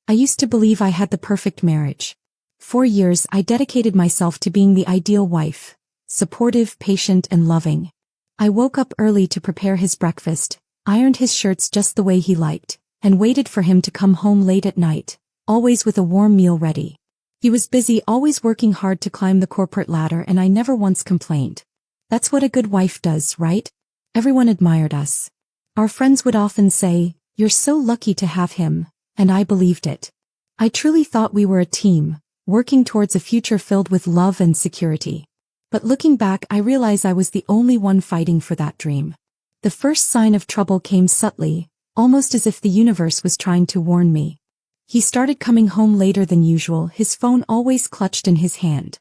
I used to believe I had the perfect marriage. For years I dedicated myself to being the ideal wife, supportive, patient, and loving. I woke up early to prepare his breakfast, ironed his shirts just the way he liked, and waited for him to come home late at night, always with a warm meal ready. He was busy, always working hard to climb the corporate ladder, and I never once complained. That's what a good wife does, right? Everyone admired us. Our friends would often say, "You're so lucky to have him," and I believed it. I truly thought we were a team, working towards a future filled with love and security. But looking back, I realize I was the only one fighting for that dream. The first sign of trouble came subtly, almost as if the universe was trying to warn me. He started coming home later than usual, his phone always clutched in his hand.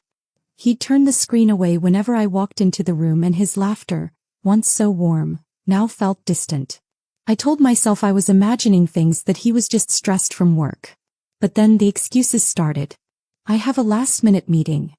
He'd turn the screen away whenever I walked into the room, and his laughter, once so warm, now felt distant. I told myself I was imagining things, that he was just stressed from work. But then the excuses started. "I have a last-minute meeting.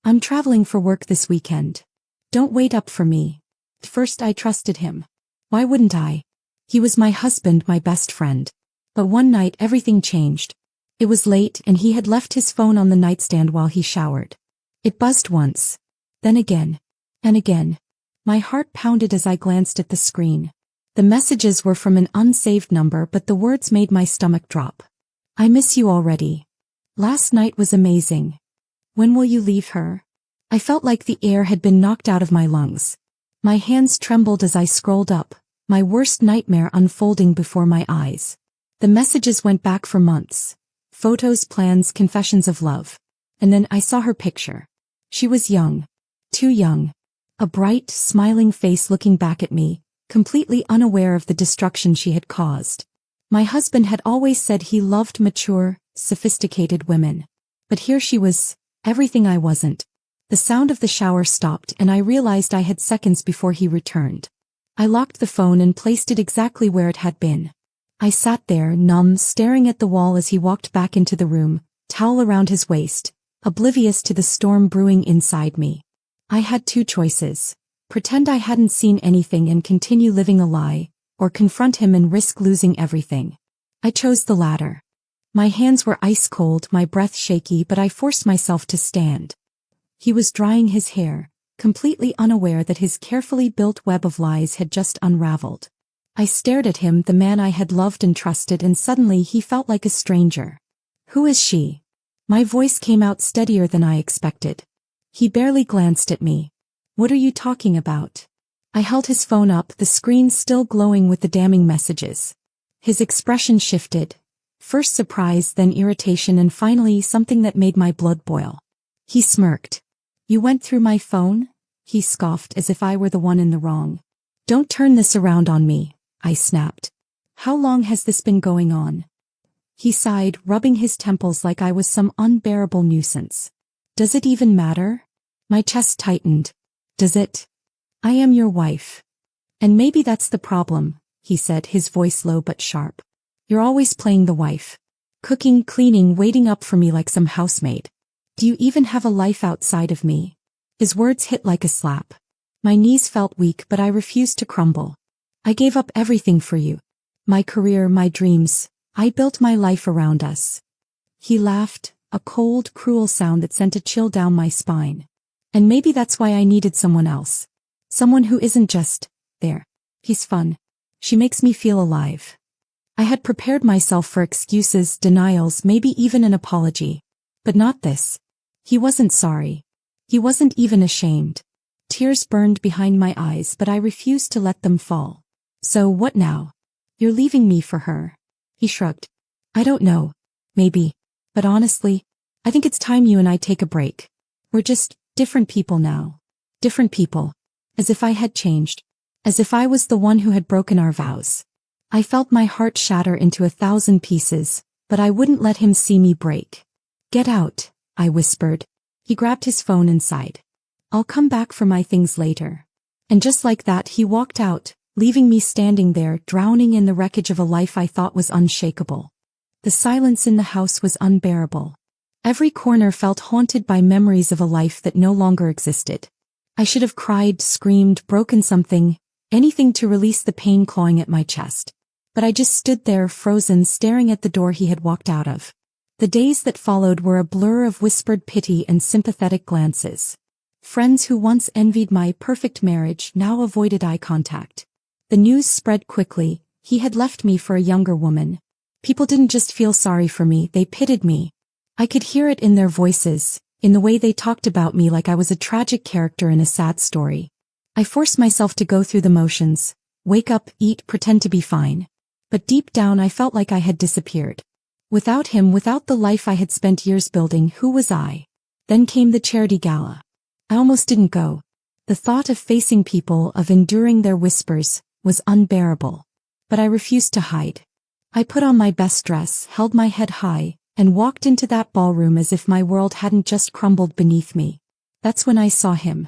I'm traveling for work this weekend. Don't wait up for me." At first I trusted him. Why wouldn't I? He was my husband, my best friend. But one night everything changed. It was late, and he had left his phone on the nightstand while he showered. It buzzed once, then again, and again. My heart pounded as I glanced at the screen. The messages were from an unsaved number, but the words made my stomach drop. "I miss you already. Last night was amazing. When will you leave her?" I felt like the air had been knocked out of my lungs. My hands trembled as I scrolled up, my worst nightmare unfolding before my eyes. The messages went back for months. Photos, plans, confessions of love. And then I saw her picture. She was young. Too young. A bright, smiling face looking back at me, completely unaware of the destruction she had caused. My husband had always said he loved mature, sophisticated women. But here she was, everything I wasn't. The sound of the shower stopped, and I realized I had seconds before he returned. I locked the phone and placed it exactly where it had been. I sat there, numb, staring at the wall as he walked back into the room, towel around his waist, oblivious to the storm brewing inside me. I had two choices: pretend I hadn't seen anything and continue living a lie, or confront him and risk losing everything. I chose the latter. My hands were ice cold, my breath shaky, but I forced myself to stand. He was drying his hair, completely unaware that his carefully built web of lies had just unraveled. I stared at him, the man I had loved and trusted, and suddenly he felt like a stranger. "Who is she?" My voice came out steadier than I expected. He barely glanced at me. "What are you talking about?" I held his phone up, the screen still glowing with the damning messages. His expression shifted. First surprise, then irritation, and finally something that made my blood boil. He smirked. "You went through my phone?" He scoffed, as if I were the one in the wrong. "Don't turn this around on me," I snapped. "How long has this been going on?" He sighed, rubbing his temples like I was some unbearable nuisance. "Does it even matter?" My chest tightened. "Does it? I am your wife. And maybe that's the problem," he said, his voice low but sharp. "You're always playing the wife. Cooking, cleaning, waiting up for me like some housemaid. Do you even have a life outside of me?" His words hit like a slap. My knees felt weak, but I refused to crumble. "I gave up everything for you. My career, my dreams. I built my life around us." He laughed, a cold, cruel sound that sent a chill down my spine. "And maybe that's why I needed someone else. Someone who isn't just there. He's fun. She makes me feel alive." I had prepared myself for excuses, denials, maybe even an apology. But not this. He wasn't sorry. He wasn't even ashamed. Tears burned behind my eyes, but I refused to let them fall. "So what now? You're leaving me for her?" He shrugged. "I don't know. Maybe. But honestly, I think it's time you and I take a break. We're just different people now. Different people. As if I had changed. As if I was the one who had broken our vows." I felt my heart shatter into 1,000 pieces, but I wouldn't let him see me break. "Get out," I whispered. He grabbed his phone and sighed. "I'll come back for my things later." And just like that he walked out, leaving me standing there, drowning in the wreckage of a life I thought was unshakable. The silence in the house was unbearable. Every corner felt haunted by memories of a life that no longer existed. I should have cried, screamed, broken something, anything to release the pain clawing at my chest. But I just stood there frozen, staring at the door he had walked out of. The days that followed were a blur of whispered pity and sympathetic glances. Friends who once envied my perfect marriage now avoided eye contact. The news spread quickly. He had left me for a younger woman. People didn't just feel sorry for me, they pitied me. I could hear it in their voices, in the way they talked about me like I was a tragic character in a sad story. I forced myself to go through the motions, wake up, eat, pretend to be fine. But deep down I felt like I had disappeared. Without him, without the life I had spent years building, who was I? Then came the charity gala. I almost didn't go. The thought of facing people, of enduring their whispers, was unbearable. But I refused to hide. I put on my best dress, held my head high, and walked into that ballroom as if my world hadn't just crumbled beneath me. That's when I saw him.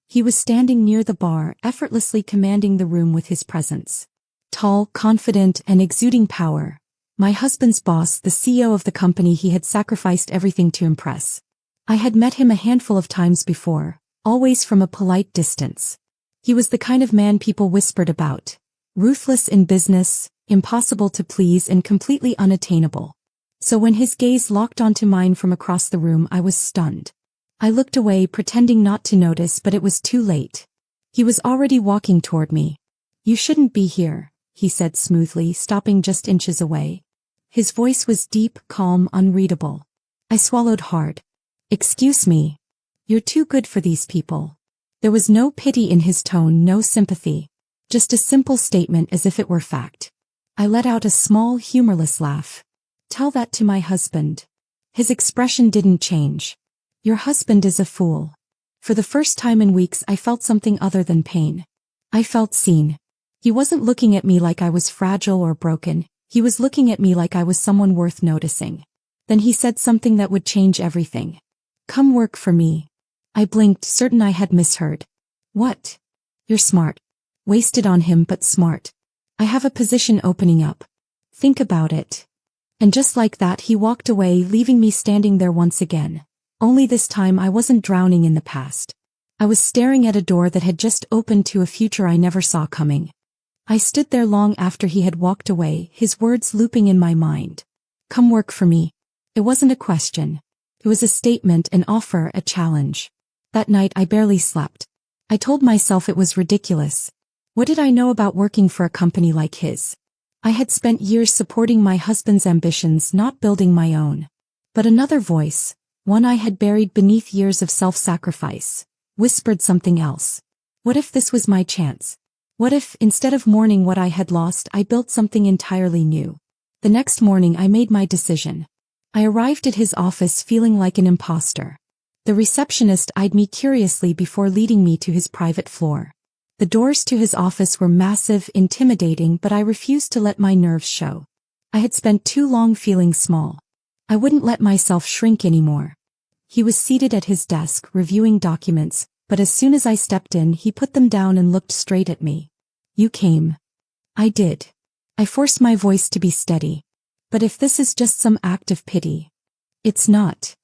He was standing near the bar, effortlessly commanding the room with his presence. Tall, confident, and exuding power. My husband's boss, the CEO of the company he had sacrificed everything to impress. I had met him a handful of times before, always from a polite distance. He was the kind of man people whispered about. Ruthless in business, impossible to please, and completely unattainable. So when his gaze locked onto mine from across the room, I was stunned. I looked away, pretending not to notice, but it was too late. He was already walking toward me. "You shouldn't be here," he said smoothly, stopping just inches away. His voice was deep, calm, unreadable. I swallowed hard. "Excuse me. You're too good for these people." There was no pity in his tone, no sympathy. Just a simple statement as if it were fact. I let out a small, humorless laugh. "Tell that to my husband." His expression didn't change. "Your husband is a fool." For the first time in weeks I felt something other than pain. I felt seen. He wasn't looking at me like I was fragile or broken. He was looking at me like I was someone worth noticing. Then he said something that would change everything. "Come work for me." I blinked, certain I had misheard. "What?" "You're smart." Wasted on him, but smart. "I have a position opening up. Think about it." And just like that he walked away, leaving me standing there once again. Only this time I wasn't drowning in the past. I was staring at a door that had just opened to a future I never saw coming. I stood there long after he had walked away, his words looping in my mind. "Come work for me." It wasn't a question. It was a statement, an offer, a challenge. That night I barely slept. I told myself it was ridiculous. What did I know about working for a company like his? I had spent years supporting my husband's ambitions, not building my own. But another voice, one I had buried beneath years of self-sacrifice, whispered something else. What if this was my chance? What if, instead of mourning what I had lost, I built something entirely new? The next morning I made my decision. I arrived at his office feeling like an imposter. The receptionist eyed me curiously before leading me to his private floor. The doors to his office were massive, intimidating, but I refused to let my nerves show. I had spent too long feeling small. I wouldn't let myself shrink anymore. He was seated at his desk, reviewing documents, but as soon as I stepped in, he put them down and looked straight at me. "You came." I did. I forced my voice to be steady. "But if this is just some act of pity." "It's not."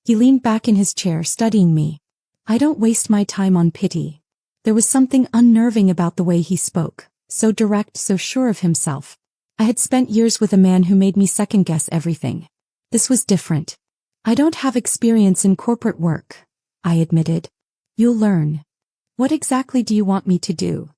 He leaned back in his chair, studying me. "I don't waste my time on pity." There was something unnerving about the way he spoke, so direct, so sure of himself. I had spent years with a man who made me second-guess everything. This was different. "I don't have experience in corporate work," I admitted. "You'll learn." "What exactly do you want me to do?"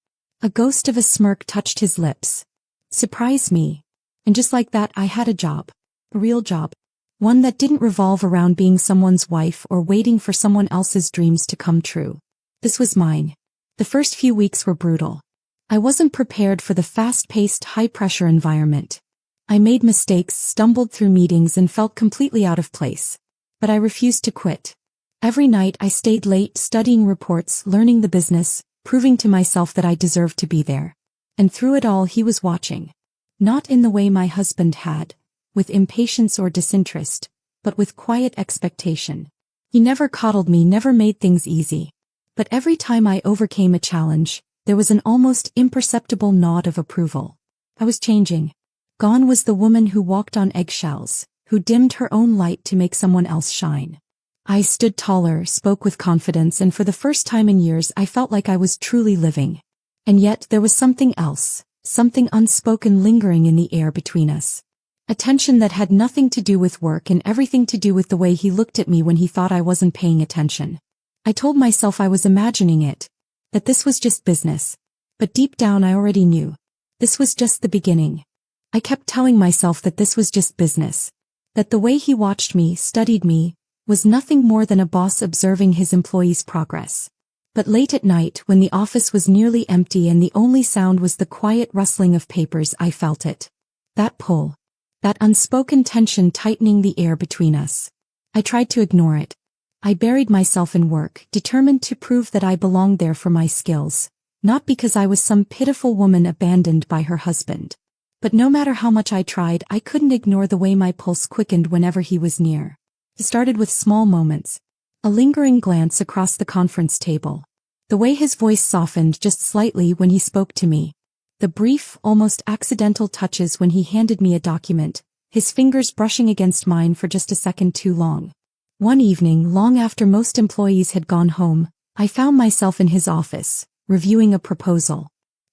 A ghost of a smirk touched his lips. "Surprise me." And just like that I had a job. A real job. One that didn't revolve around being someone's wife or waiting for someone else's dreams to come true. This was mine. The first few weeks were brutal. I wasn't prepared for the fast-paced, high-pressure environment. I made mistakes, stumbled through meetings, and felt completely out of place. But I refused to quit. Every night I stayed late, studying reports, learning the business, proving to myself that I deserved to be there. And through it all he was watching. Not in the way my husband had, with impatience or disinterest, but with quiet expectation. He never coddled me, never made things easy. But every time I overcame a challenge, there was an almost imperceptible nod of approval. I was changing. Gone was the woman who walked on eggshells, who dimmed her own light to make someone else shine. I stood taller, spoke with confidence, and for the first time in years I felt like I was truly living. And yet there was something else, something unspoken lingering in the air between us. A tension that had nothing to do with work and everything to do with the way he looked at me when he thought I wasn't paying attention. I told myself I was imagining it, that this was just business. But deep down I already knew. This was just the beginning. I kept telling myself that this was just business. That the way he watched me, studied me, was nothing more than a boss observing his employees' progress. But late at night, when the office was nearly empty and the only sound was the quiet rustling of papers, I felt it. That pull. That unspoken tension tightening the air between us. I tried to ignore it. I buried myself in work, determined to prove that I belonged there for my skills, not because I was some pitiful woman abandoned by her husband. But no matter how much I tried, I couldn't ignore the way my pulse quickened whenever he was near. It started with small moments. A lingering glance across the conference table. The way his voice softened just slightly when he spoke to me. The brief, almost accidental touches when he handed me a document, his fingers brushing against mine for just a second too long. One evening, long after most employees had gone home, I found myself in his office, reviewing a proposal.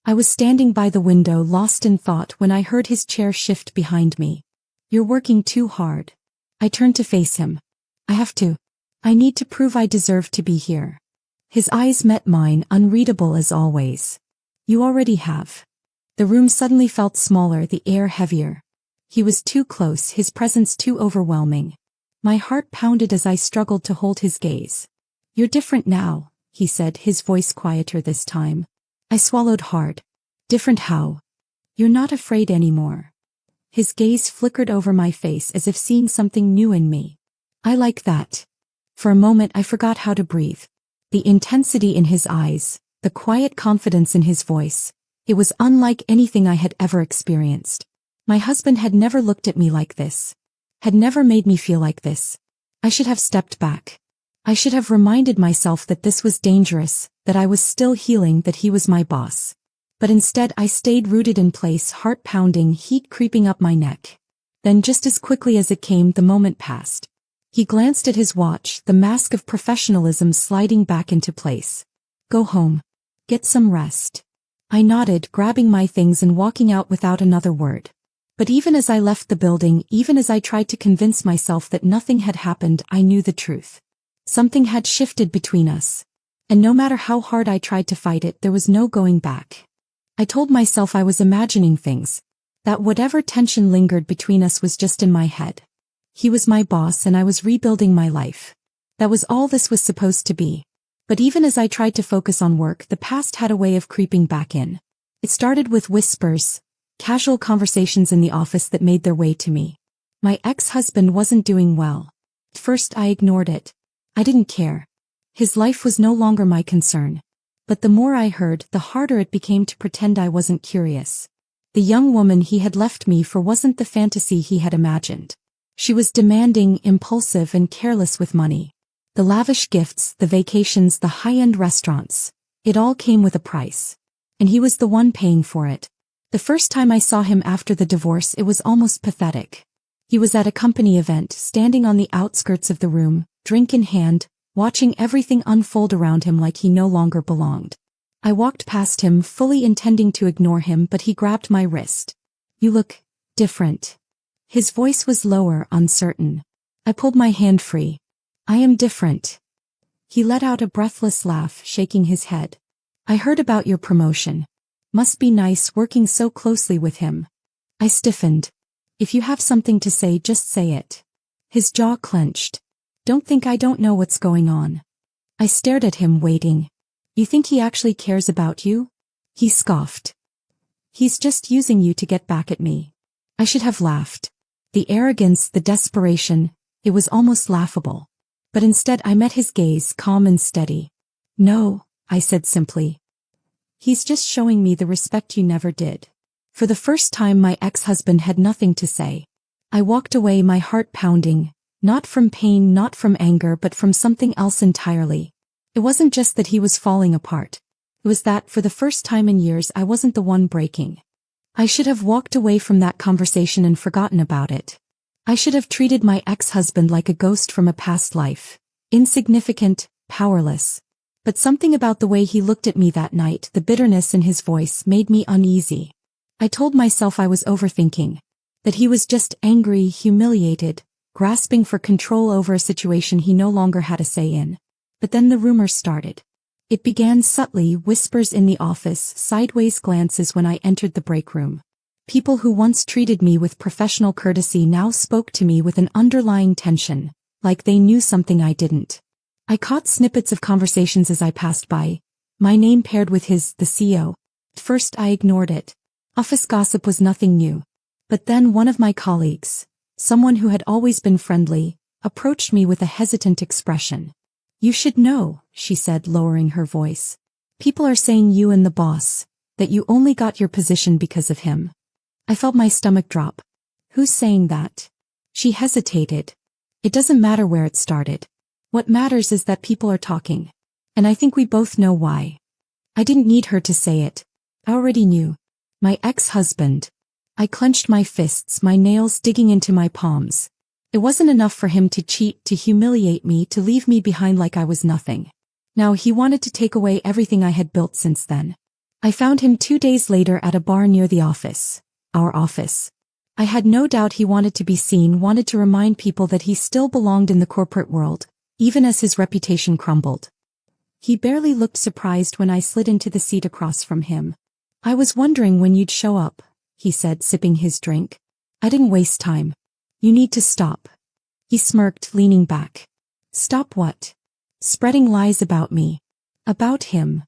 I was standing by the window lost in thought when I heard his chair shift behind me. "You're working too hard." I turned to face him. "I have to. I need to prove I deserve to be here." His eyes met mine, unreadable as always. "You already have." The room suddenly felt smaller, the air heavier. He was too close, his presence too overwhelming. My heart pounded as I struggled to hold his gaze. "You're different now," he said, his voice quieter this time. I swallowed hard. "Different how?" "You're not afraid anymore." His gaze flickered over my face as if seeing something new in me. "I like that." For a moment I forgot how to breathe. The intensity in his eyes, the quiet confidence in his voice. It was unlike anything I had ever experienced. My husband had never looked at me like this. Had never made me feel like this. I should have stepped back. I should have reminded myself that this was dangerous, that I was still healing, that he was my boss. But instead I stayed rooted in place, heart pounding, heat creeping up my neck. Then just as quickly as it came, the moment passed. He glanced at his watch, the mask of professionalism sliding back into place. "Go home. Get some rest." I nodded, grabbing my things and walking out without another word. But even as I left the building, even as I tried to convince myself that nothing had happened, I knew the truth. Something had shifted between us. And no matter how hard I tried to fight it, there was no going back. I told myself I was imagining things. That whatever tension lingered between us was just in my head. He was my boss and I was rebuilding my life. That was all this was supposed to be. But even as I tried to focus on work, the past had a way of creeping back in. It started with whispers, casual conversations in the office that made their way to me. My ex-husband wasn't doing well. At first I ignored it. I didn't care. His life was no longer my concern. But the more I heard, the harder it became to pretend I wasn't curious. The young woman he had left me for wasn't the fantasy he had imagined. She was demanding, impulsive, and careless with money. The lavish gifts, the vacations, the high-end restaurants. It all came with a price. And he was the one paying for it. The first time I saw him after the divorce, it was almost pathetic. He was at a company event, standing on the outskirts of the room, drink in hand, watching everything unfold around him like he no longer belonged. I walked past him, fully intending to ignore him, but he grabbed my wrist. "You look different." His voice was lower, uncertain. I pulled my hand free. "I am different." He let out a breathless laugh, shaking his head. "I heard about your promotion. Must be nice working so closely with him." I stiffened. "If you have something to say, just say it." His jaw clenched. "Don't think I don't know what's going on." I stared at him, waiting. "You think he actually cares about you?" He scoffed. "He's just using you to get back at me." I should have laughed. The arrogance, the desperation, it was almost laughable. But instead I met his gaze, calm and steady. "No," I said simply. "He's just showing me the respect you never did." For the first time my ex-husband had nothing to say. I walked away, my heart pounding, not from pain, not from anger, but from something else entirely. It wasn't just that he was falling apart. It was that, for the first time in years, I wasn't the one breaking. I should have walked away from that conversation and forgotten about it. I should have treated my ex-husband like a ghost from a past life. Insignificant, powerless. But something about the way he looked at me that night, the bitterness in his voice, made me uneasy. I told myself I was overthinking, that he was just angry, humiliated, grasping for control over a situation he no longer had a say in. But then the rumors started. It began subtly, whispers in the office, sideways glances when I entered the break room. People who once treated me with professional courtesy now spoke to me with an underlying tension, like they knew something I didn't. I caught snippets of conversations as I passed by, my name paired with his, the CEO. At first I ignored it. Office gossip was nothing new. But then one of my colleagues, someone who had always been friendly, approached me with a hesitant expression. "You should know," she said, lowering her voice. "People are saying you and the boss, that you only got your position because of him." I felt my stomach drop. "Who's saying that?" She hesitated. "It doesn't matter where it started. What matters is that people are talking. And I think we both know why." I didn't need her to say it. I already knew. My ex-husband. I clenched my fists, my nails digging into my palms. It wasn't enough for him to cheat, to humiliate me, to leave me behind like I was nothing. Now he wanted to take away everything I had built since then. I found him 2 days later at a bar near the office. Our office. I had no doubt he wanted to be seen, wanted to remind people that he still belonged in the corporate world, even as his reputation crumbled. He barely looked surprised when I slid into the seat across from him. "I was wondering when you'd show up," he said, sipping his drink. "I didn't waste time. You need to stop." He smirked, leaning back. "Stop what?" "Spreading lies about me. About him."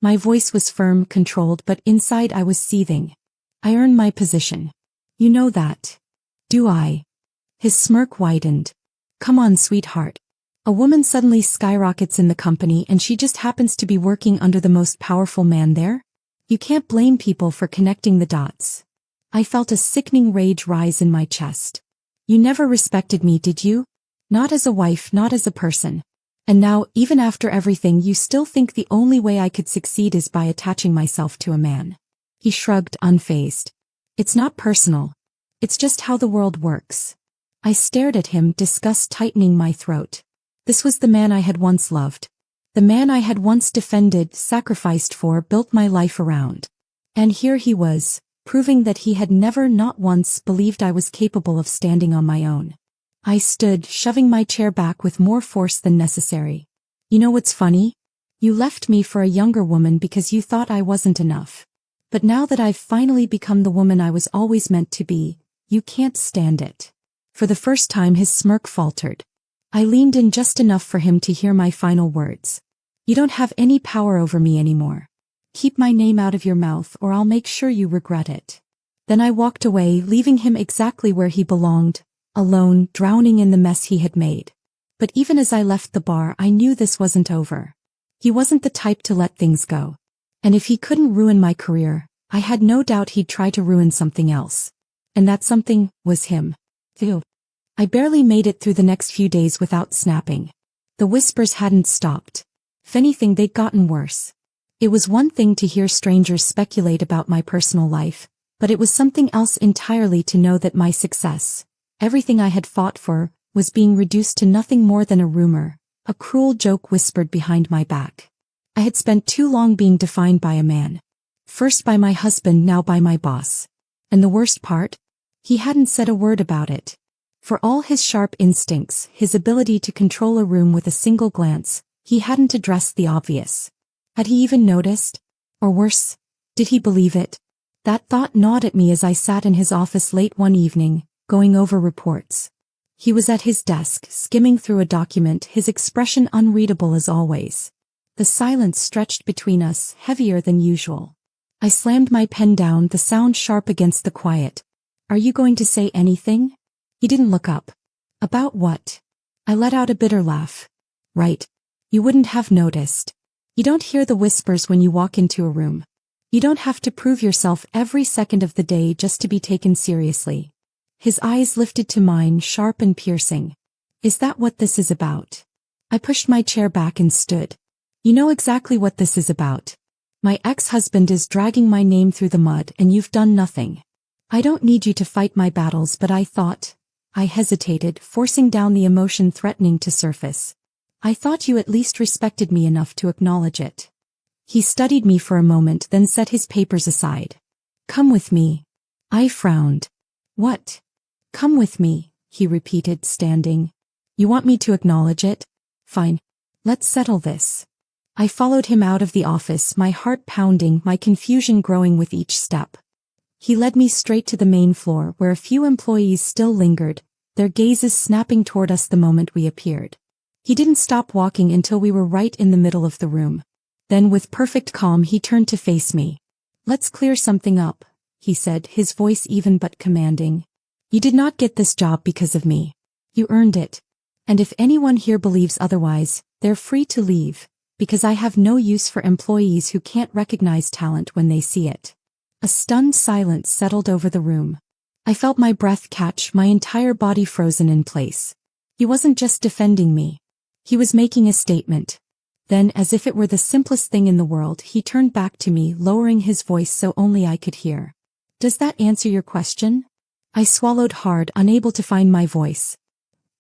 My voice was firm, controlled, but inside I was seething. "I earned my position. You know that." "Do I?" His smirk widened. "Come on, sweetheart. A woman suddenly skyrockets in the company and she just happens to be working under the most powerful man there? You can't blame people for connecting the dots." I felt a sickening rage rise in my chest. "You never respected me, did you? Not as a wife, not as a person. And now, even after everything, you still think the only way I could succeed is by attaching myself to a man." He shrugged, unfazed. "It's not personal. It's just how the world works." I stared at him, disgust tightening my throat. This was the man I had once loved. The man I had once defended, sacrificed for, built my life around. And here he was, proving that he had never, not once, believed I was capable of standing on my own. I stood, shoving my chair back with more force than necessary. "You know what's funny? You left me for a younger woman because you thought I wasn't enough. But now that I've finally become the woman I was always meant to be, you can't stand it." For the first time his smirk faltered. I leaned in just enough for him to hear my final words. "You don't have any power over me anymore. Keep my name out of your mouth or I'll make sure you regret it." Then I walked away, leaving him exactly where he belonged, alone, drowning in the mess he had made. But even as I left the bar, I knew this wasn't over. He wasn't the type to let things go. And if he couldn't ruin my career, I had no doubt he'd try to ruin something else. And that something was him. Ew. I barely made it through the next few days without snapping. The whispers hadn't stopped. If anything, they'd gotten worse. It was one thing to hear strangers speculate about my personal life, but it was something else entirely to know that my success, everything I had fought for, was being reduced to nothing more than a rumor, a cruel joke whispered behind my back. I had spent too long being defined by a man. First by my husband, now by my boss. And the worst part? He hadn't said a word about it. For all his sharp instincts, his ability to control a room with a single glance, he hadn't addressed the obvious. Had he even noticed? Or worse, did he believe it? That thought gnawed at me as I sat in his office late one evening, going over reports. He was at his desk, skimming through a document, his expression unreadable as always. The silence stretched between us, heavier than usual. I slammed my pen down, the sound sharp against the quiet. "Are you going to say anything?" He didn't look up. "About what?" I let out a bitter laugh. "Right. You wouldn't have noticed. You don't hear the whispers when you walk into a room. You don't have to prove yourself every second of the day just to be taken seriously." His eyes lifted to mine, sharp and piercing. "Is that what this is about?" I pushed my chair back and stood. "You know exactly what this is about. My ex-husband is dragging my name through the mud and you've done nothing. I don't need you to fight my battles, but I thought..." I hesitated, forcing down the emotion threatening to surface. "I thought you at least respected me enough to acknowledge it." He studied me for a moment, then set his papers aside. Come with me. I frowned. What? Come with me, he repeated, standing. You want me to acknowledge it? Fine. Let's settle this. I followed him out of the office, my heart pounding, my confusion growing with each step. He led me straight to the main floor, where a few employees still lingered, their gazes snapping toward us the moment we appeared. He didn't stop walking until we were right in the middle of the room. Then with perfect calm he turned to face me. Let's clear something up, he said, his voice even but commanding. You did not get this job because of me. You earned it. And if anyone here believes otherwise, they're free to leave, because I have no use for employees who can't recognize talent when they see it. A stunned silence settled over the room. I felt my breath catch, my entire body frozen in place. He wasn't just defending me. He was making a statement. Then, as if it were the simplest thing in the world, he turned back to me, lowering his voice so only I could hear. Does that answer your question? I swallowed hard, unable to find my voice.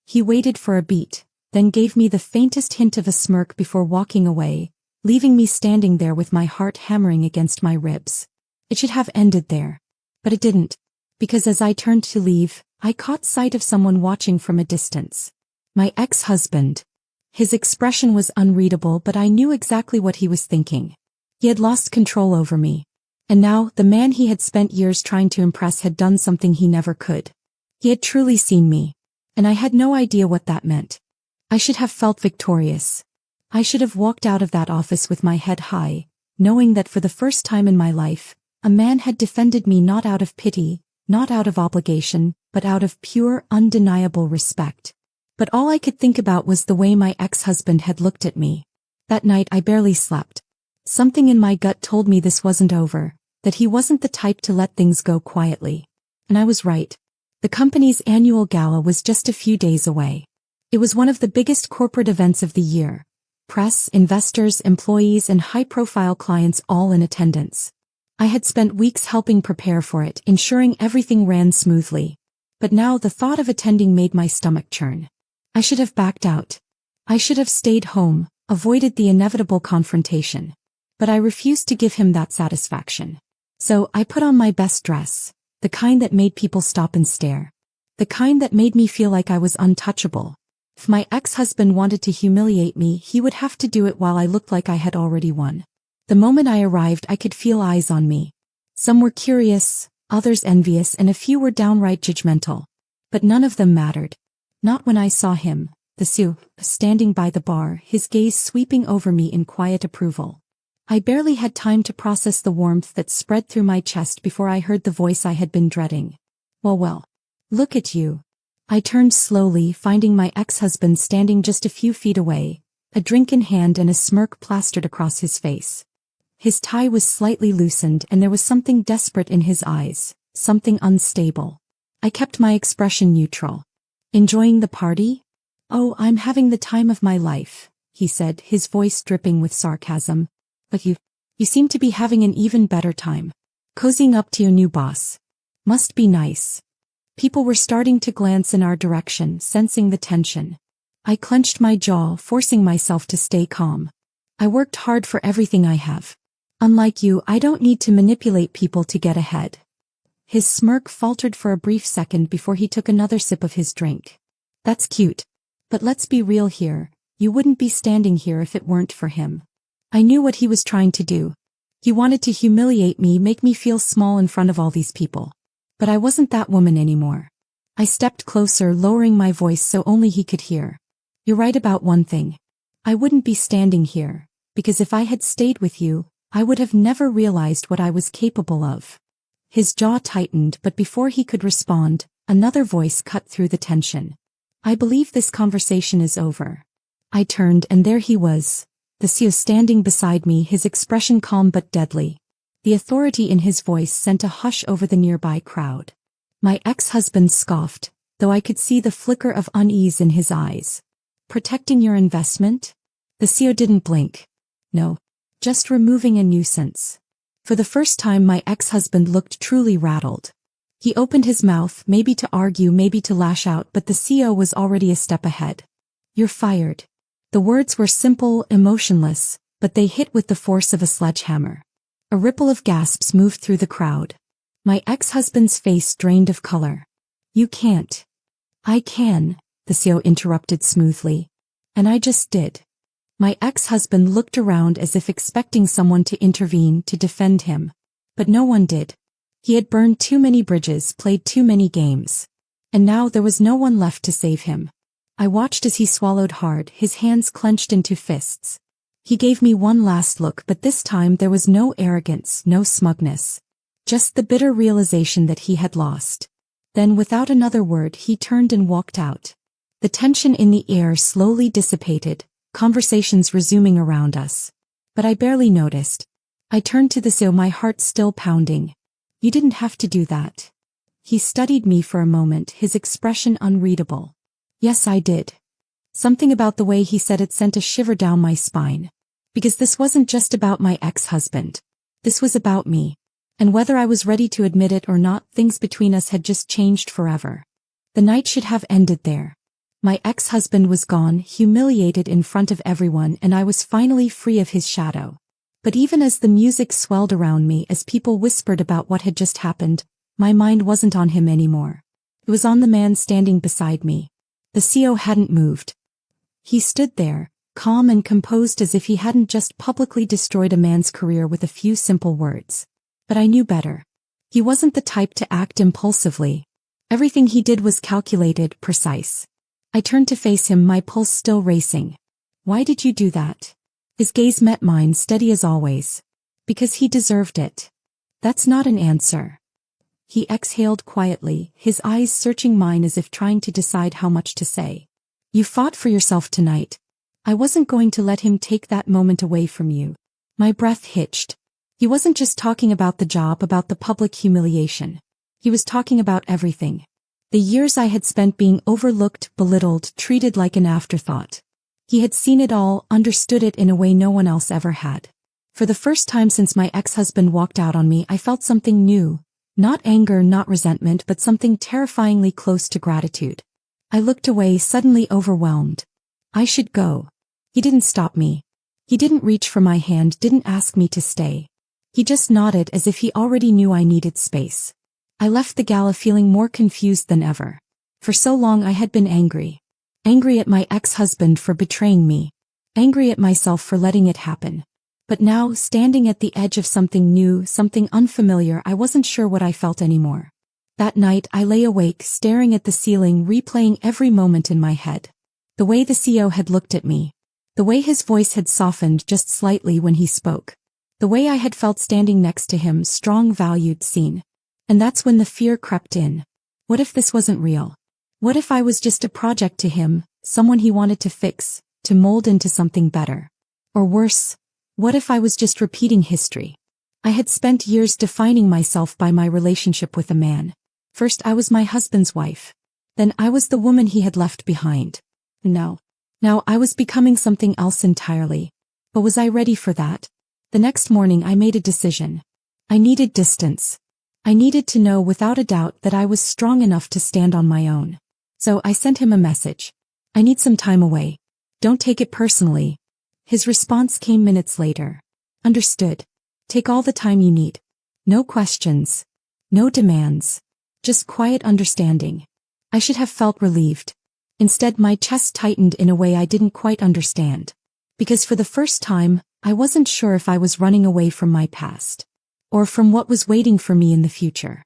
He waited for a beat, then gave me the faintest hint of a smirk before walking away, leaving me standing there with my heart hammering against my ribs. It should have ended there. But it didn't. Because as I turned to leave, I caught sight of someone watching from a distance. My ex-husband. His expression was unreadable, but I knew exactly what he was thinking. He had lost control over me. And now, the man he had spent years trying to impress had done something he never could. He had truly seen me. And I had no idea what that meant. I should have felt victorious. I should have walked out of that office with my head high, knowing that for the first time in my life, a man had defended me not out of pity, not out of obligation, but out of pure, undeniable respect. But all I could think about was the way my ex-husband had looked at me. That night I barely slept. Something in my gut told me this wasn't over, that he wasn't the type to let things go quietly. And I was right. The company's annual gala was just a few days away. It was one of the biggest corporate events of the year. Press, investors, employees, and high-profile clients all in attendance. I had spent weeks helping prepare for it, ensuring everything ran smoothly. But now the thought of attending made my stomach churn. I should have backed out. I should have stayed home, avoided the inevitable confrontation. But I refused to give him that satisfaction. So I put on my best dress. The kind that made people stop and stare. The kind that made me feel like I was untouchable. If my ex-husband wanted to humiliate me, he would have to do it while I looked like I had already won. The moment I arrived, I could feel eyes on me. Some were curious, others envious, and a few were downright judgmental. But none of them mattered. Not when I saw him, the CEO, standing by the bar, his gaze sweeping over me in quiet approval. I barely had time to process the warmth that spread through my chest before I heard the voice I had been dreading. Well, look at you. I turned slowly, finding my ex-husband standing just a few feet away, a drink in hand and a smirk plastered across his face. His tie was slightly loosened and there was something desperate in his eyes, something unstable. I kept my expression neutral. Enjoying the party? Oh, I'm having the time of my life, he said, his voice dripping with sarcasm. But you seem to be having an even better time. Cozying up to your new boss. Must be nice. People were starting to glance in our direction, sensing the tension. I clenched my jaw, forcing myself to stay calm. I worked hard for everything I have. Unlike you, I don't need to manipulate people to get ahead. His smirk faltered for a brief second before he took another sip of his drink. That's cute. But let's be real here. You wouldn't be standing here if it weren't for him. I knew what he was trying to do. He wanted to humiliate me, make me feel small in front of all these people. But I wasn't that woman anymore. I stepped closer, lowering my voice so only he could hear. You're right about one thing. I wouldn't be standing here, because if I had stayed with you, I would have never realized what I was capable of. His jaw tightened, but before he could respond, another voice cut through the tension. I believe this conversation is over. I turned and there he was. The CEO standing beside me, his expression calm but deadly. The authority in his voice sent a hush over the nearby crowd. My ex-husband scoffed, though I could see the flicker of unease in his eyes. Protecting your investment? The CEO didn't blink. No, just removing a nuisance. For the first time my ex-husband looked truly rattled. He opened his mouth, maybe to argue, maybe to lash out, but the CEO was already a step ahead. You're fired. The words were simple, emotionless, but they hit with the force of a sledgehammer. A ripple of gasps moved through the crowd. My ex-husband's face drained of color. You can't. I can, the CEO interrupted smoothly. And I just did. My ex-husband looked around as if expecting someone to intervene to defend him. But no one did. He had burned too many bridges, played too many games. And now there was no one left to save him. I watched as he swallowed hard, his hands clenched into fists. He gave me one last look, but this time there was no arrogance, no smugness. Just the bitter realization that he had lost. Then without another word he turned and walked out. The tension in the air slowly dissipated, conversations resuming around us. But I barely noticed. I turned to the CEO, my heart still pounding. You didn't have to do that. He studied me for a moment, his expression unreadable. Yes, I did. Something about the way he said it sent a shiver down my spine. Because this wasn't just about my ex-husband. This was about me. And whether I was ready to admit it or not, things between us had just changed forever. The night should have ended there. My ex-husband was gone, humiliated in front of everyone, and I was finally free of his shadow. But even as the music swelled around me, as people whispered about what had just happened, my mind wasn't on him anymore. It was on the man standing beside me. The CEO hadn't moved. He stood there, calm and composed, as if he hadn't just publicly destroyed a man's career with a few simple words. But I knew better. He wasn't the type to act impulsively. Everything he did was calculated, precise. I turned to face him, my pulse still racing. Why did you do that? His gaze met mine, steady as always. Because he deserved it. That's not an answer. He exhaled quietly, his eyes searching mine as if trying to decide how much to say. You fought for yourself tonight. I wasn't going to let him take that moment away from you. My breath hitched. He wasn't just talking about the job, about the public humiliation. He was talking about everything. The years I had spent being overlooked, belittled, treated like an afterthought. He had seen it all, understood it in a way no one else ever had. For the first time since my ex-husband walked out on me, I felt something new. Not anger, not resentment, but something terrifyingly close to gratitude. I looked away, suddenly overwhelmed. I should go. He didn't stop me. He didn't reach for my hand, didn't ask me to stay. He just nodded as if he already knew I needed space. I left the gala feeling more confused than ever. For so long I had been angry. Angry at my ex-husband for betraying me. Angry at myself for letting it happen. But now, standing at the edge of something new, something unfamiliar, I wasn't sure what I felt anymore. That night I lay awake, staring at the ceiling, replaying every moment in my head. The way the CEO had looked at me. The way his voice had softened just slightly when he spoke. The way I had felt standing next to him, strong, valued, seen. And that's when the fear crept in. What if this wasn't real? What if I was just a project to him, someone he wanted to fix, to mold into something better? Or worse, what if I was just repeating history? I had spent years defining myself by my relationship with a man. First I was my husband's wife. Then I was the woman he had left behind. Now I was becoming something else entirely. But was I ready for that? The next morning I made a decision. I needed distance. I needed to know without a doubt that I was strong enough to stand on my own. So I sent him a message. I need some time away. Don't take it personally. His response came minutes later. Understood. Take all the time you need. No questions. No demands. Just quiet understanding. I should have felt relieved. Instead, my chest tightened in a way I didn't quite understand. Because for the first time, I wasn't sure if I was running away from my past. Or from what was waiting for me in the future.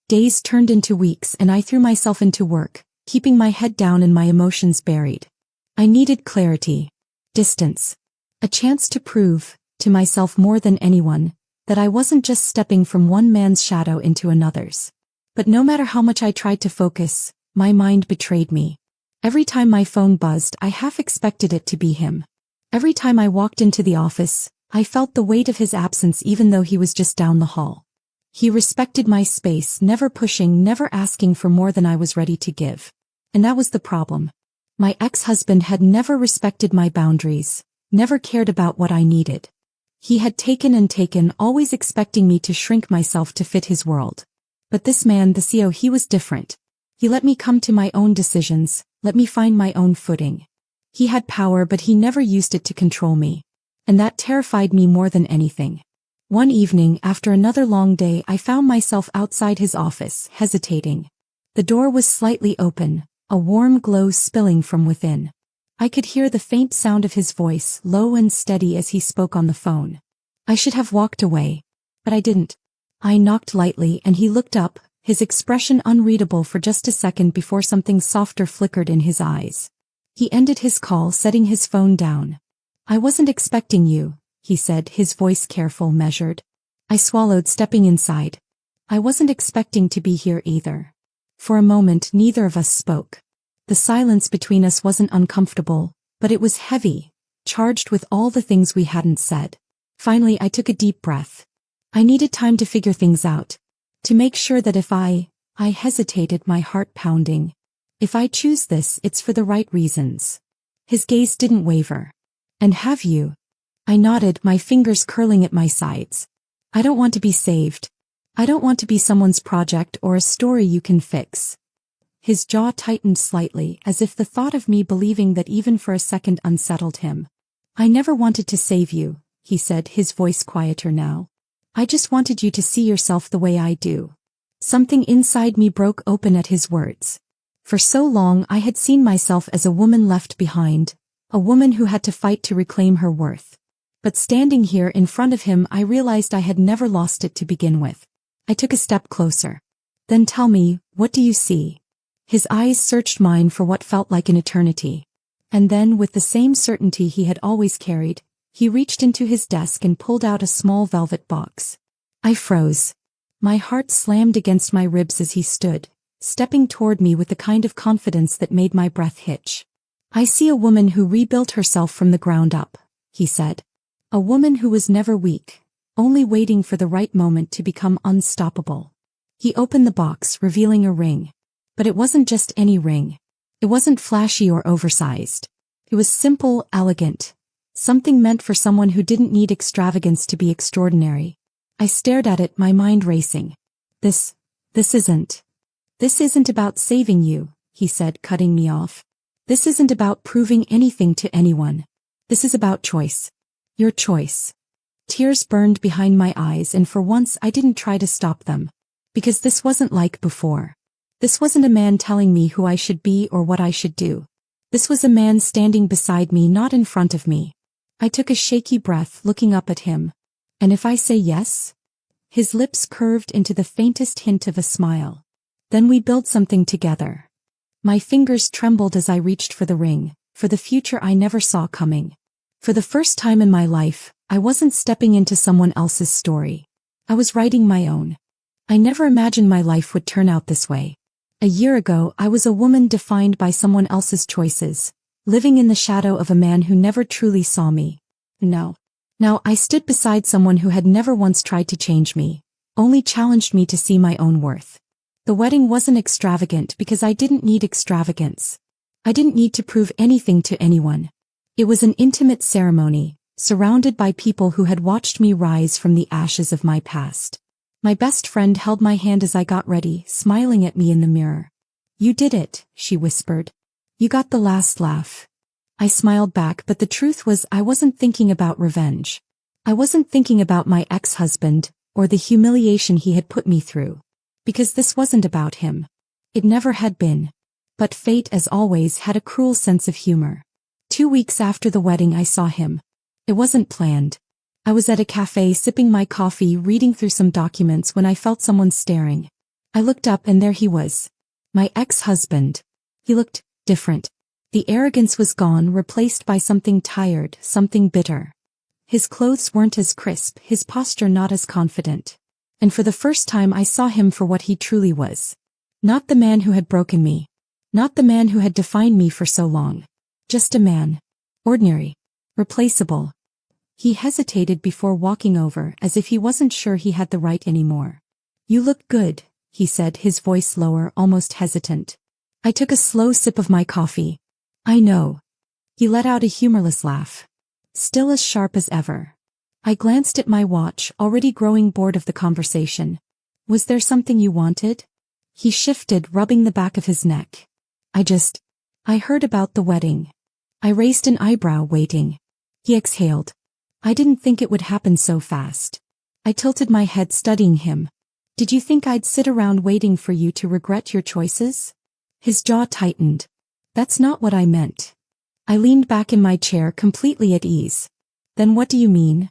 Days turned into weeks and I threw myself into work, keeping my head down and my emotions buried. I needed clarity. Distance. A chance to prove, to myself more than anyone, that I wasn't just stepping from one man's shadow into another's. But no matter how much I tried to focus, my mind betrayed me. Every time my phone buzzed, I half expected it to be him. Every time I walked into the office, I felt the weight of his absence even though he was just down the hall. He respected my space, never pushing, never asking for more than I was ready to give. And that was the problem. My ex-husband had never respected my boundaries, never cared about what I needed. He had taken and taken, always expecting me to shrink myself to fit his world. But this man, the CEO, he was different. He let me come to my own decisions, let me find my own footing. He had power, but he never used it to control me. And that terrified me more than anything. One evening, after another long day, I found myself outside his office, hesitating. The door was slightly open, a warm glow spilling from within. I could hear the faint sound of his voice, low and steady as he spoke on the phone. I should have walked away, but I didn't. I knocked lightly and he looked up, his expression unreadable for just a second before something softer flickered in his eyes. He ended his call, setting his phone down. "I wasn't expecting you," he said, his voice careful, measured. I swallowed, stepping inside. "I wasn't expecting to be here either." For a moment, neither of us spoke. The silence between us wasn't uncomfortable, but it was heavy, charged with all the things we hadn't said. Finally, I took a deep breath. I needed time to figure things out. To make sure that if I hesitated, my heart pounding. If I choose this, it's for the right reasons. His gaze didn't waver. "And have you?" I nodded, my fingers curling at my sides. "I don't want to be saved. I don't want to be someone's project or a story you can fix." His jaw tightened slightly, as if the thought of me believing that even for a second unsettled him. "I never wanted to save you," he said, his voice quieter now. "I just wanted you to see yourself the way I do." Something inside me broke open at his words. For so long I had seen myself as a woman left behind, a woman who had to fight to reclaim her worth. But standing here in front of him, I realized I had never lost it to begin with. I took a step closer. "Then tell me, what do you see?" His eyes searched mine for what felt like an eternity. And then, with the same certainty he had always carried, he reached into his desk and pulled out a small velvet box. I froze. My heart slammed against my ribs as he stood, stepping toward me with the kind of confidence that made my breath hitch. "I see a woman who rebuilt herself from the ground up," he said. "A woman who was never weak, only waiting for the right moment to become unstoppable." He opened the box, revealing a ring. But it wasn't just any ring. It wasn't flashy or oversized. It was simple, elegant. Something meant for someone who didn't need extravagance to be extraordinary. I stared at it, my mind racing. This isn't about saving you," he said, cutting me off. "This isn't about proving anything to anyone. This is about choice. Your choice." Tears burned behind my eyes, and for once I didn't try to stop them. Because this wasn't like before. This wasn't a man telling me who I should be or what I should do. This was a man standing beside me, not in front of me. I took a shaky breath, looking up at him. "And if I say yes?" His lips curved into the faintest hint of a smile. "Then we build something together." My fingers trembled as I reached for the ring, for the future I never saw coming. For the first time in my life, I wasn't stepping into someone else's story. I was writing my own. I never imagined my life would turn out this way. A year ago, I was a woman defined by someone else's choices, living in the shadow of a man who never truly saw me. Now I stood beside someone who had never once tried to change me, only challenged me to see my own worth. The wedding wasn't extravagant because I didn't need extravagance. I didn't need to prove anything to anyone. It was an intimate ceremony, surrounded by people who had watched me rise from the ashes of my past. My best friend held my hand as I got ready, smiling at me in the mirror. "You did it," she whispered. "You got the last laugh." I smiled back, but the truth was I wasn't thinking about revenge. I wasn't thinking about my ex-husband, or the humiliation he had put me through. Because this wasn't about him. It never had been. But fate, as always, had a cruel sense of humor. 2 weeks after the wedding, I saw him. It wasn't planned. I was at a cafe sipping my coffee, reading through some documents when I felt someone staring. I looked up and there he was. My ex-husband. He looked different. The arrogance was gone, replaced by something tired, something bitter. His clothes weren't as crisp, his posture not as confident. And for the first time I saw him for what he truly was. Not the man who had broken me. Not the man who had defined me for so long. Just a man. Ordinary. Replaceable. He hesitated before walking over, as if he wasn't sure he had the right anymore. "You look good," he said, his voice lower, almost hesitant. I took a slow sip of my coffee. "I know." He let out a humorless laugh. Still as sharp as ever. I glanced at my watch, already growing bored of the conversation. "Was there something you wanted?" He shifted, rubbing the back of his neck. I heard about the wedding." I raised an eyebrow, waiting. He exhaled. "I didn't think it would happen so fast." I tilted my head studying him. Did you think I'd sit around waiting for you to regret your choices? His jaw tightened. That's not what I meant. I leaned back in my chair completely at ease. Then what do you mean?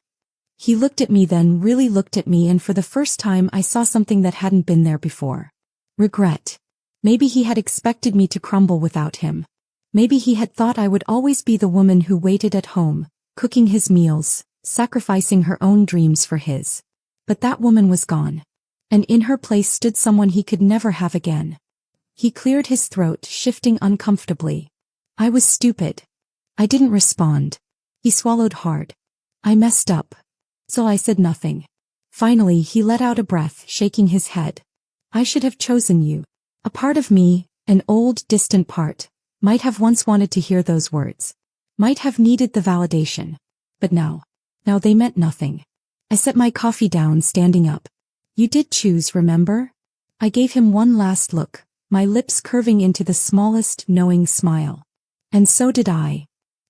He looked at me, then really looked at me, and for the first time I saw something that hadn't been there before. Regret. Maybe he had expected me to crumble without him. Maybe he had thought I would always be the woman who waited at home, cooking his meals, sacrificing her own dreams for his. But that woman was gone. And in her place stood someone he could never have again. He cleared his throat, shifting uncomfortably. I was stupid. I didn't respond. He swallowed hard. I messed up. So I said nothing. Finally he let out a breath, shaking his head. I should have chosen you. A part of me, an old, distant part, might have once wanted to hear those words. Might have needed the validation. But now they meant nothing. I set my coffee down, standing up. You did choose, remember? I gave him one last look, my lips curving into the smallest, knowing smile. And so did I.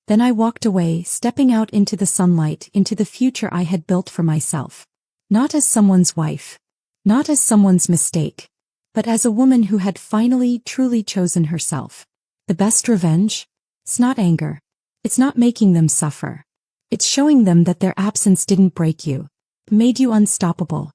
Then I walked away, stepping out into the sunlight, into the future I had built for myself. Not as someone's wife. Not as someone's mistake. But as a woman who had finally, truly chosen herself. The best revenge? It's not anger. It's not making them suffer. It's showing them that their absence didn't break you. It made you unstoppable.